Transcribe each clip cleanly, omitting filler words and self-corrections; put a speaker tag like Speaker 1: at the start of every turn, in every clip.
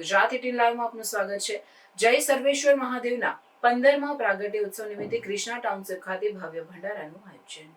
Speaker 1: ગુજરાત 18 લાઈવમાં આપનું સ્વાગત છે। જય સર્વેશ્વર મહાદેવના 15મા પ્રાગટ્ય ઉત્સવ નિમિત્તે કૃષ્ણા ટાઉનશીપ ખાતે ભવ્ય ભંડારાનું આયોજન।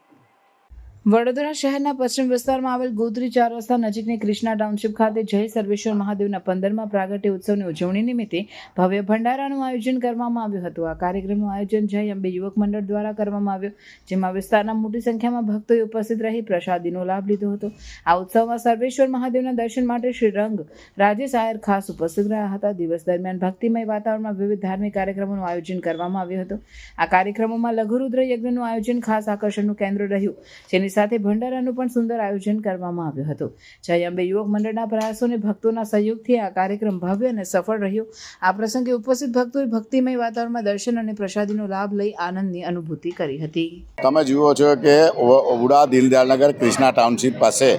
Speaker 1: વડોદરા શહેરના પશ્ચિમ વિસ્તારમાં આવેલ ગોત્રી 4 રસ્તા નજીકની કૃષ્ણા ટાઉનશીપ ખાતે જય સર્વેશ્વર મહાદેવના 15મા પ્રાગટ્ય ઉત્સવની ઉજવણી નિમિત્તે ભવ્ય ભંડારાનું આયોજન કરવામાં આવ્યું હતું। આ કાર્યક્રમનું આયોજન જય અંબે યુવક મંડળ દ્વારા કરવામાં આવ્યું, જેમાં વિસ્તારના મોટી સંખ્યામાં ભક્તોએ ઉપસ્થિત રહી પ્રસાદીનો લાભ લીધો હતો। આ ઉત્સવમાં સર્વેશ્વર મહાદેવના દર્શન માટે શ્રી રંગ રાજેશ આયર ખાસ ઉપસ્થિત રહ્યા હતા। દિવસ દરમિયાન ભક્તિમય વાતાવરણમાં વિવિધ ધાર્મિક કાર્યક્રમોનું આયોજન કરવામાં આવ્યું હતું। આ કાર્યક્રમોમાં લઘુરુદ્ર યજ્ઞનું આયોજન ખાસ આકર્ષણનું કેન્દ્ર રહ્યું, જેની સાથે ભંડારાનું પણ સુંદર આયોજન કરવામાં આવ્યું હતું। જય અંબે યુવક મંડળના પ્રયાસોને ભક્તોના સહયોગથી આ કાર્યક્રમ ભવ્ય અને સફળ રહ્યો। આ પ્રસંગે ઉપસ્થિત ભક્તોએ ભક્તિમય વાતાવરણમાં દર્શન અને પ્રસાદીનો લાભ લઈ આનંદની અનુભૂતિ કરી હતી।
Speaker 2: તમે જુઓ છો કે ઉડા દિલદયાળનગર કૃષ્ણા ટાઉનશીપ પાસે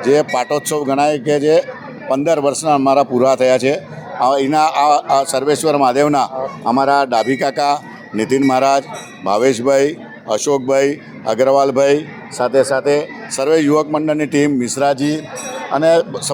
Speaker 2: જે પાટોત્સવ ગણાય કે જે 15 વર્ષના અમારા પૂરા થયા છે, એના આ સર્વેશ્વર મહાદેવના અમારા ડાભી કાકા, નીતિન મહારાજ, ભાવેશભાઈ, અશોકભાઈ, અગ્રવાલભાઈ, સાથે સાથે સર્વે યુવક મંડળની ટીમ, મિશ્રાજી અને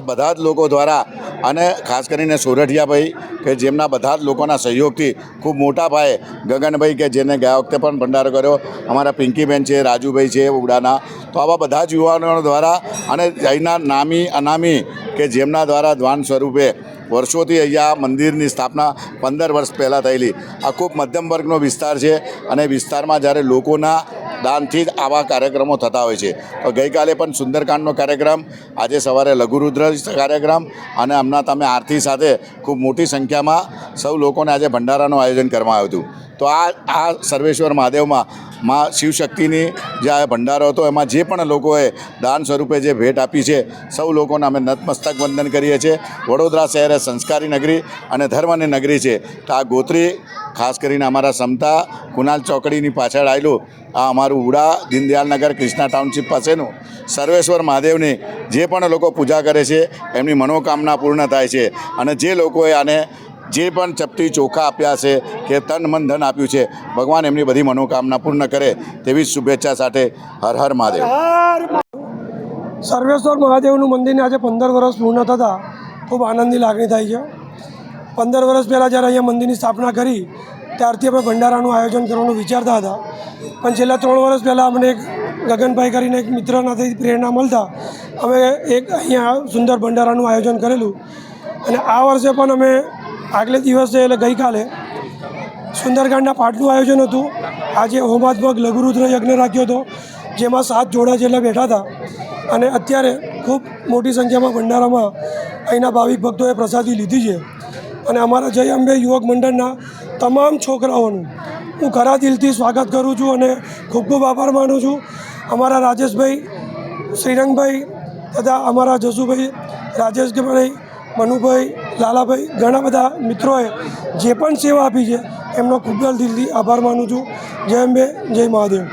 Speaker 2: બધા જ લોકો દ્વારા, અને ખાસ કરીને સોરઠિયાભાઈ કે જેમના બધા જ લોકોના સહયોગથી ખૂબ મોટા પાયે, ગગનભાઈ કે જેને ગયા વખતે પણ ભંડારો કર્યો, અમારા પિંકીબેન છે, રાજુભાઈ છે ઉડાના, તો આવા બધા જ યુવાનો દ્વારા અને અહીંના નામી અનામી કે જેમના દ્વારા દ્વાન સ્વરૂપે વર્ષોથી અહીંયા મંદિરની સ્થાપના 15 વર્ષ પહેલાં થયેલી, આ ખૂબ મધ્યમ વર્ગનો વિસ્તાર છે અને વિસ્તારમાં જ્યારે લોકોના દાનથી જ આવા કાર્યક્રમો થતા હોય છે। તો ગઈકાલે પણ સુંદરકાંડનો કાર્યક્રમ, આજે સવારે લઘુરુદ્ર કાર્યક્રમ અને હમણાં તમે આરતી સાથે ખૂબ મોટી સંખ્યામાં સૌ લોકોને આજે ભંડારાનું આયોજન કરવામાં આવ્યું હતું। તો આ સર્વેશ્વર મહાદેવમાં માં શિવશક્તિની જે આ ભંડારો હતો એમાં જે પણ લોકોએ દાન સ્વરૂપે જે ભેટ આપી છે, સૌ લોકોને અમે નતમસ્તક વંદન કરીએ છીએ। વડોદરા શહેર એ સંસ્કારી નગરી અને ધર્મની નગરી છે, તો આ ગોત્રી ખાસ કરીને અમારા સમતા કુનાલ ચોકડીની પાછળ આવેલું આ અમારું ઉડા દીનદયાળનગર કૃષ્ણા ટાઉનશીપ પાસેનું સર્વેશ્વર મહાદેવની જે પણ લોકો પૂજા કરે છે એમની મનોકામના પૂર્ણ થાય છે। અને જે લોકોએ આને જે પણ ચપટી ચોખા આપ્યા છે કે તન મન ધન આપ્યું છે, ભગવાન એમની બધી મનોકામના પૂર્ણ કરે તેવી શુભેચ્છા સાથે હર હર મહાદેવ।
Speaker 3: સર્વેશ્વર મહાદેવનું મંદિરને આજે 15 વર્ષ પૂર્ણ થતાં ખૂબ આનંદની લાગણી થાય છે। 15 વર્ષ પહેલાં જ્યારે અહીંયા મંદિરની સ્થાપના કરી ત્યારથી અમે ભંડારાનું આયોજન કરવાનું વિચારતા હતા, પણ છેલ્લા 3 વર્ષ પહેલાં અમને એક ગગનભાઈ કરીને એક મિત્રનાથી પ્રેરણા મળતા અમે એક અહીંયા સુંદર ભંડારાનું આયોજન કરેલું। અને આ વર્ષે પણ અમે આગલે દિવસે એટલે ગઈકાલે સુંદરકાંડના પાઠનું આયોજન હતું। આજે હોમાત્મક લઘુરુદ્ર યજ્ઞ રાખ્યો હતો, જેમાં 7 જોડા જેટલા બેઠા હતા। અને અત્યારે ખૂબ મોટી સંખ્યામાં ભંડારામાં અહીંના ભાવિક ભક્તોએ પ્રસાદી લીધી છે। અને અમારા જય અંબે યુવક મંડળના તમામ છોકરાઓનું હું ખરા દિલથી સ્વાગત કરું છું અને ખૂબ ખૂબ આભાર માનું છું। અમારા રાજેશભાઈ, શ્રીરંગભાઈ તથા અમારા જસુભાઈ, રાજેશભાઈ, મનુભાઈ, લાલાભાઈ, ઘણા બધા મિત્રોએ જે પણ સેવા આપી છે એમનો ખૂબ જ દિલથી આભાર માનું છું। જય અંબે, જય મહાદેવ।